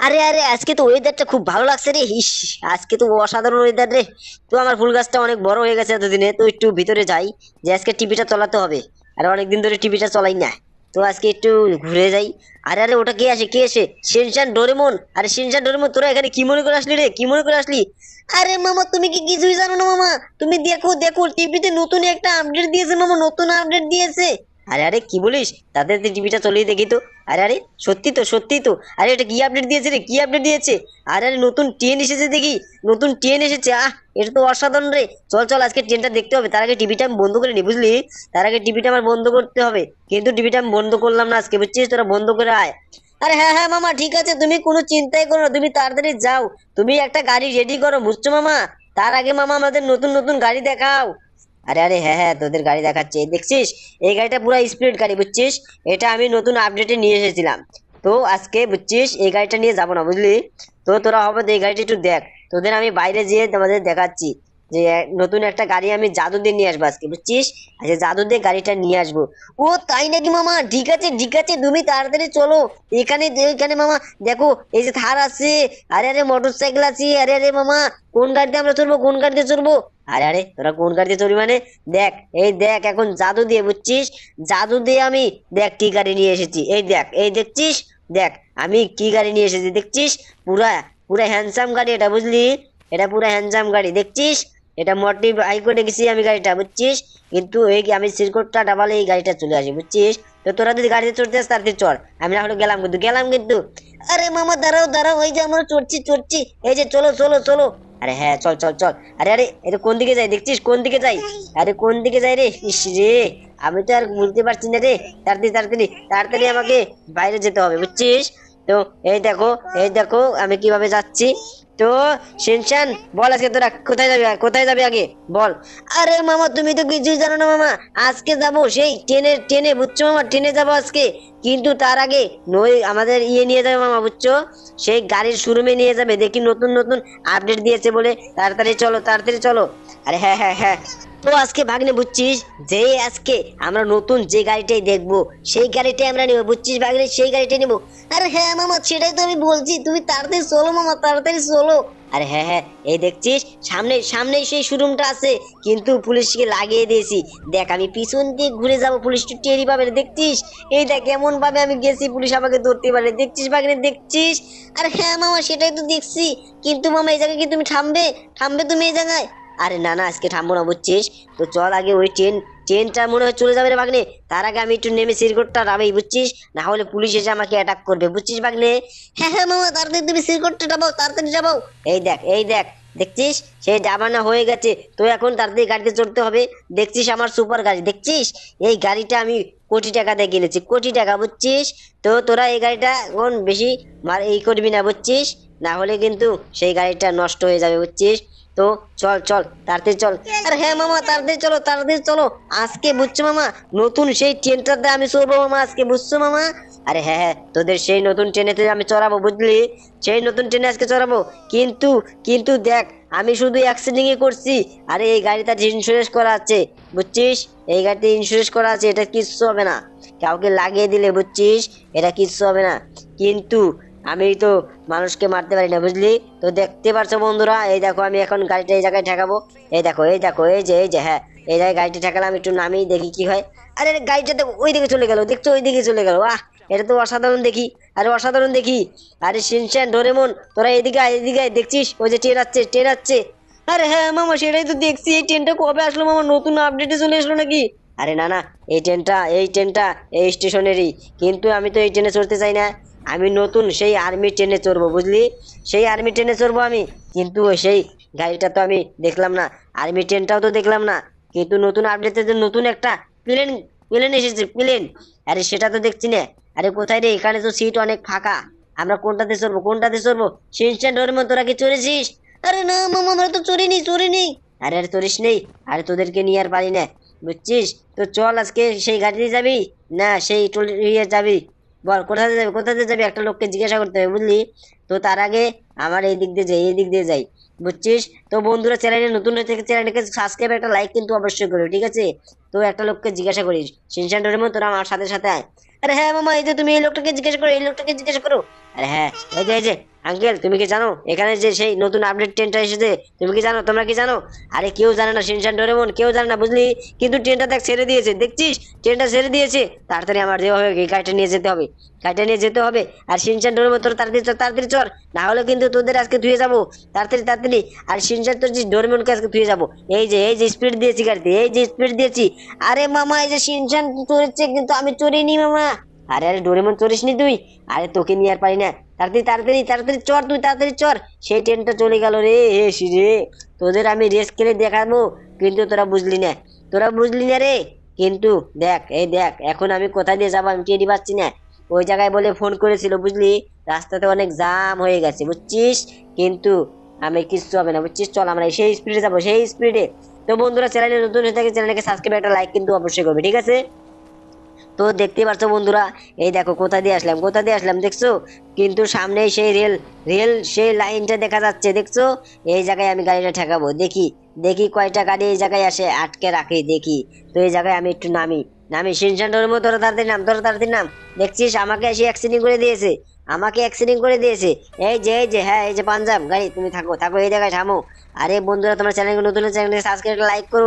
আরে আরে, আজকে তো ওয়েদারটা খুব ভালো লাগছে রে। ইস, আজকে তো অসাধারণ ওয়েদার রে। তো আমার ফুল গাছটা অনেক বড় হয়ে গেছে এতদিনে, তো একটু ভিতরে যাই, যে আজকে টিভিটা চালাতে হবে। আর অনেকদিন ধরে টিভিটা চালাই না, তো আজকে একটু ঘুরে যাই। আরে আরে, ওটা কে আসে, কে আসে? Shinchan Doraemon. আরে শিনচান ডোরেমন, তোরা এখানে কি মনে করে আসলি রে, কি মনে করে আসলি? আরে মামা, তুমি কি কিছুই জানো না মামা? তুমি দেখো দেখো, টিভিতে নতুন একটা আপডেট দিয়েছে মামা, নতুন আপডেট দিয়েছে। আরে আরে, কি বলিস? তাদের টিভিটা চলিয়ে দেখি তো। আরে আরে, সত্যি তো সত্যি তো। আরে এটা কি আপডেট দিয়েছে রে, কি আপডেট দিয়েছে? আরে আরে, নতুন ট্রেন এসেছে দেখি, নতুন ট্রেন এসেছে। এটা তো অসাধারণ রে। চল চল, আজকে ট্রেনটা দেখতে হবে। তার আগে টিভিটা আমি বন্ধ করে নি, বুঝলি? তার আগে টিভিটা আমার বন্ধ করতে হবে। কিন্তু টিভিটা আমি বন্ধ করলাম না আজকে, বুঝছিস? তোরা বন্ধ করে আয়। আরে হ্যাঁ হ্যাঁ মামা, ঠিক আছে, তুমি কোনো চিন্তাই করো না, তুমি তাড়াতাড়ি যাও। তুমি একটা গাড়ি রেডি করো, বুঝছো মামা? তার আগে মামা আমাদের নতুন নতুন গাড়ি দেখাও। আরে আরে, হ্যাঁ হ্যাঁ, তোদের গাড়ি দেখাচ্ছে, দেখছিস? এই গাড়িটা পুরো স্পিড গাড়ি, বুঝছিস? এটা আমি নতুন আপডেটে নিয়ে এসেছিলাম। তো আজকে বুঝছিস, এই গাড়িটা নিয়ে যাবো না, বুঝলি? তো তোরা হবে তো এই গাড়িটা একটু দেখ। তোদের আমি বাইরে যেয়ে তোমাদের দেখাচ্ছি যে নতুন একটা গাড়ি আমি জাদু দিয়ে নিয়ে আসবো আজকে, বুঝছিস? আচ্ছা, জাদু দিয়ে গাড়িটা নিয়ে আসবো। ও তাই নাকি মামা? ঠিক আছে ঠিক আছে, তুমি তাড়াতাড়ি চলো। এখানে এখানে মামা, দেখো এই যে থার আছে। আরে আরে, মোটর সাইকেল আছে। আরে আরে মামা, কোন গাড়িতে আমরা চলবো, কোন গাড়িতে চলবো? আরে আরে, তোরা কোন গাড়িতে চলবি মানে? দেখ, এই দেখ, এখন জাদু দিয়ে, বুঝছিস? জাদু দিয়ে আমি দেখ কি গাড়ি নিয়ে এসেছি, এই দেখ, এই দেখছিস? দেখ, আমি কি গাড়ি নিয়ে এসেছি দেখছিস? পুরা পুরা হ্যান্ডসাম গাড়ি এটা, বুঝলি? এটা পুরা হ্যান্ডসাম গাড়ি, দেখছিস? এটা মডিফাই করে গেছি আমি গাড়িটা, বুঝছিস? কিন্তু এই আমি সিরকোটটা ডাবালে এই গাড়িটা চলে আসি, বুঝছিস? তো তোরা যদি গাড়িতে চড়তে চাস তাড়াতাড়ি চড়। আমি না হলে গেলাম, কিন্তু গেলাম কিন্তু। আরে মামা, দাঁড়াও দাঁড়াও, ওই যে আমরা চড়ছি চড়ছি, এই যে চলো চলো চলো। আরে হ্যাঁ, চল চল চল। আরে আরে, এটা কোন দিকে যাই দেখছিস, কোন দিকে যাই? আরে কোন দিকে যাই রে, ইস রে, আমি তো আর বুঝতে পারছি না রে। তাড়াতাড়ি তাড়াতাড়ি তাড়াতাড়ি আমাকে বাইরে যেতে হবে, বুঝছিস? তো এই দেখো, এই দেখো আমি কিভাবে যাচ্ছি। তো শিনচান, বল আজকে তোরা কোথায় যাবি, কোথায় যাবি আগে বল। আরে মামা, তুমি তো কিছুই জানো না মামা। আজকে যাব সেই ট্রেনে, বুঝছো মামা? ট্রেনে যাব আজকে। কিন্তু তার আগে নই আমাদের ইয়ে নিয়ে যাবে মামা, বুঝছো? সেই গাড়ির শোরুমে নিয়ে যাবে, দেখি নতুন নতুন আপডেট দিয়েছে বলে। তাড়াতাড়ি চলো, তাড়াতাড়ি চলো। আরে হ্যাঁ হ্যাঁ হ্যাঁ। তো আজকে ভাগ্নে, বুঝছিস? যে আজকে আমরা নতুন যে গাড়িটাই দেখবো, সেই গাড়িটাই আমরা নিবো, বুঝছিস ভাগ্নে? সেই গাড়িটাই নিবো। আরে হ্যাঁ মামা, সেটাই তো আমি বলছি, তুমি তাড়াতাড়ি চলো মামা, তাড়াতাড়ি চলো। আরে হ্যাঁ হ্যাঁ, এই দেখছিস সামনে সামনেই সেই শোরুমটা আছে, কিন্তু পুলিশকে লাগিয়ে দিয়েছি। দেখ, আমি পিছন দিয়ে ঘুরে যাবো, পুলিশ তো টেরই পাবে না, দেখছিস? এই দেখ এমন ভাবে আমি গেছি, পুলিশ আমাকে ধরতে পারে, দেখছিস ভাগ্নে, দেখছিস? আরে হ্যাঁ মামা, সেটাই তো দেখছি। কিন্তু মামা, এই জায়গায় কি তুমি থামবে? থামবে তুমি এই জায়গায়? আরে না না, আজকে থামবো না, বুঝছিস? তো চল আগে ওই ট্রেনটা মনে হয় চলে যাবে রে ভাগ্নে। তার আগে আমি একটু নেমে সিরকোটটা নামাই, বুঝছিস? না হলে পুলিশ এসে আমাকে অ্যাটাক করবে, বুঝছিস ভাগ্নে? হ্যাঁ হ্যাঁ মামা, তাড়াতাড়ি তুমি সিরকোটটা নামাও, তাড়াতাড়ি নামাও। এই দেখ, এই দেখ, দেখছিস? সে জামানা হয়ে গেছে, তো এখন তাড়াতাড়ি গাড়িতে চড়তে হবে। দেখছিস আমার সুপার গাড়ি, দেখছিস? এই গাড়িটা আমি কোটি টাকা দিয়ে কিনেছি, কোটি টাকা, বুঝছিস? তো তোরা এই গাড়িটা এখন বেশি এই করবি না, বুঝছিস? না হলে কিন্তু সেই গাড়িটা নষ্ট হয়ে যাবে, বুঝছিস? তো চল চল, তাড়াতাড়ি চল। আরে হ্যাঁ মামা, তাড়াতাড়ি চলো, তাড়াতাড়ি চলো। আজকে বুঝছো মামা, নতুন সেই ট্রেনটাতে আমি চড়বো মামা আজকে, বুঝছো মামা? আরে হ্যাঁ হ্যাঁ, তোদের সেই নতুন ট্রেনেতে আমি চড়াবো, বুঝলি? সেই নতুন ট্রেনে আজকে চড়াবো। কিন্তু কিন্তু দেখ, আমি শুধু অ্যাক্সিডেন্টই করছি। আরে এই গাড়িটা ইন্স্যুরেন্স করা আছে, বুঝছিস? এই গাড়িতে ইন্স্যুরেন্স করা আছে, এটা কিচ্ছু হবে না। কাউকে লাগিয়ে দিলে, বুঝছিস, এটা কিচ্ছু হবে না। কিন্তু আমি তো মানুষকে মারতে পারি না, বুঝলি? তো দেখতে পারছো বন্ধুরা, এই দেখো আমি এখন গাড়িটা এই জায়গায় ঠেকাবো। এই দেখো, এই দেখো, এই যে হ্যাঁ, এই জায়গায় গাড়িটা ঠেকালাম, একটু নামিয়ে দেখি কি হয়। আরে আরে, গাড়িটা তো ওই দিকে চলে গেল, দেখছো? ওই দিকে চলে গেল। এটা তো অসাধারণ দেখি। আরে অসাধারণ দেখি। আরে শিনচ্যান ডোরেমন, তোরা এদিকে আয়, এদিকে আয়, দেখছিস ওই যে ট্রেন আসছে, ট্রেন আসছে। আরে হ্যাঁ মামা, সেটাই তো দেখছি। এই ট্রেনটা কবে আসলো মামা? নতুন আপডেটে চলে আসলো নাকি? আরে না না, এই ট্রেনটা এই স্টেশনেরই। কিন্তু আমি তো এই ট্রেনে চড়তে চাই না। আমি নতুন সেই আর্মি ট্রেনে চড়বো, বুঝলি? সেই আর্মি ট্রেনে চড়বো আমি। কিন্তু ওই সেই গাড়িটা তো আমি দেখলাম না, আর্মি ট্রেনটাও তো দেখলাম না। কিন্তু নতুন আপডেটে যে নতুন একটা প্লেন প্লেন এসেছে, প্লেন। আরে সেটা তো দেখছি না। আরে কোথায় রে? এখানে তো সিট অনেক ফাঁকা। আমরা কোনটাতে চড়বো, কোনটাতে চড়বো? শিনচ্যান ডোরেমন, তোরা কি চড়েছিস? আরে না মামা, আমরা তো চড়িনি চড়িনি। আরে আরে, চড়িস নেই? আরে তোদেরকে নিয়ে আর পারি না, বুঝছিস? তো চল আজকে সেই গাড়িতে যাবি, না সেই ইয়ে যাবি? বল কোথাতে যাবি, কোথাতে যাবি? একটা লোককে জিজ্ঞাসা করতে হবে, বুঝলি? তো তার আগে আমার এই দিক দিয়ে যাই, এই দিক দিয়ে যাই, বুঝছিস? তো বন্ধুরা, চ্যানেলে নতুন হয়ে থেকে চ্যানেলটাকে সাবস্ক্রাইব, একটা লাইক কিন্তু অবশ্যই করো, ঠিক আছে? তো একটা লোককে জিজ্ঞাসা করিস, শিনচান ডোরেমন, তোরা আমার সাথে সাথে আয়। আরে হ্যাঁ মামা, এই যে তুমি এই লোকটাকে জিজ্ঞাসা করো, এই লোকটাকে জিজ্ঞাসা করো। আরে হ্যাঁ, এই যে আঙ্কেল, তুমি কি জানো এখানে যে সেই নতুন আপডেট ট্রেনটা এসেছে? তুমি কি জানো? তোমরা কি জানো? আরে কেউ জানে না, শিনচান ডোরেমন কেউ জানে না, বুঝলি? কিন্তু ট্রেনটা দেখ ছেড়ে দিয়েছে, দেখছিস? ট্রেনটা ছেড়ে দিয়েছে। তাড়াতাড়ি আমার যেভাবে এই গাড়িটা নিয়ে যেতে হবে, গাড়িটা নিয়ে যেতে হবে। আর শিনচান ডোরেমন তোর তাড়াতাড়ি চল, তাড়াতাড়ি চল, না হলে কিন্তু তোদের আজকে ধুয়ে যাবো। তাড়াতাড়ি তাড়াতাড়ি। আর শিনচান তোর যে ডোরেমনকে আজকে ধুয়ে যাবো। এই যে স্পিড দিয়েছি গাড়িতে, এই যে স্পিড দিয়েছি। আরে মামা, এই যে শিনচান চড়েছে কিন্তু আমি চড়িনি মামা। আরে আরে ডোরেমন চড়িসনি তুই? আরে তোকে নিয়ে আর পারি না। তাড়াতাড়ি তাড়াতাড়ি তাড়াতাড়ি চড়, তুই তাড়াতাড়ি চড়। সেই ট্রেনটা চলে গেল রে। রে, তোদের আমি রেস খেলে দেখাবো। কিন্তু তোরা বুঝলি না, তোরা বুঝলি না রে। কিন্তু দেখ, এই দেখ এখন আমি কোথা দিয়ে যাবো আমি টেরি পাচ্ছি না। ওই জায়গায় বলে ফোন করেছিল, বুঝলি? রাস্তাতে অনেক জাম হয়ে গেছে, বুঝছিস? কিন্তু আমি কিচ্ছু হবে না, বুঝছিস? চল আমরা সেই স্পিডে যাবো, সেই স্পিডে। তো বন্ধুরা, চ্যানেলে নতুন হয়ে থাকে চ্যানেলকে সাবস্ক্রাইব, একটা লাইক কিন্তু অবশ্যই করবে, ঠিক আছে? তো দেখতে পাচ্ছ বন্ধুরা, এই দেখো কোথা দিয়ে আসলাম, কোথা দিয়ে আসলাম দেখছো? কিন্তু সামনেই সেই রেল, রেল সেই লাইনটা দেখা যাচ্ছে, দেখছো? এই জায়গায় আমি গাড়িটা ঠেকাবো, দেখি দেখি কয়টা গাড়ি এই জায়গায় আসে, আটকে রাখি দেখি। তো এই জায়গায় আমি একটু নামি, নামি সিনশানটার মতো, তোরা তাড়াতাড়ি নাম, তোরা তাড়াতাড়ি নাম। দেখছিস আমাকে এসে অ্যাক্সিডেন্ট করে দিয়েছে, আমাকে অ্যাক্সিডেন্ট করে দিয়েছে। এই যে হ্যাঁ, এই যে পাঞ্জাব গাড়ি, তুমি থাকো থাকো এই জায়গায় থামো। আরে বন্ধুরা, তোমার চ্যানেল নতুন, চ্যানেলকে সাবস্ক্রাইব, লাইক করো।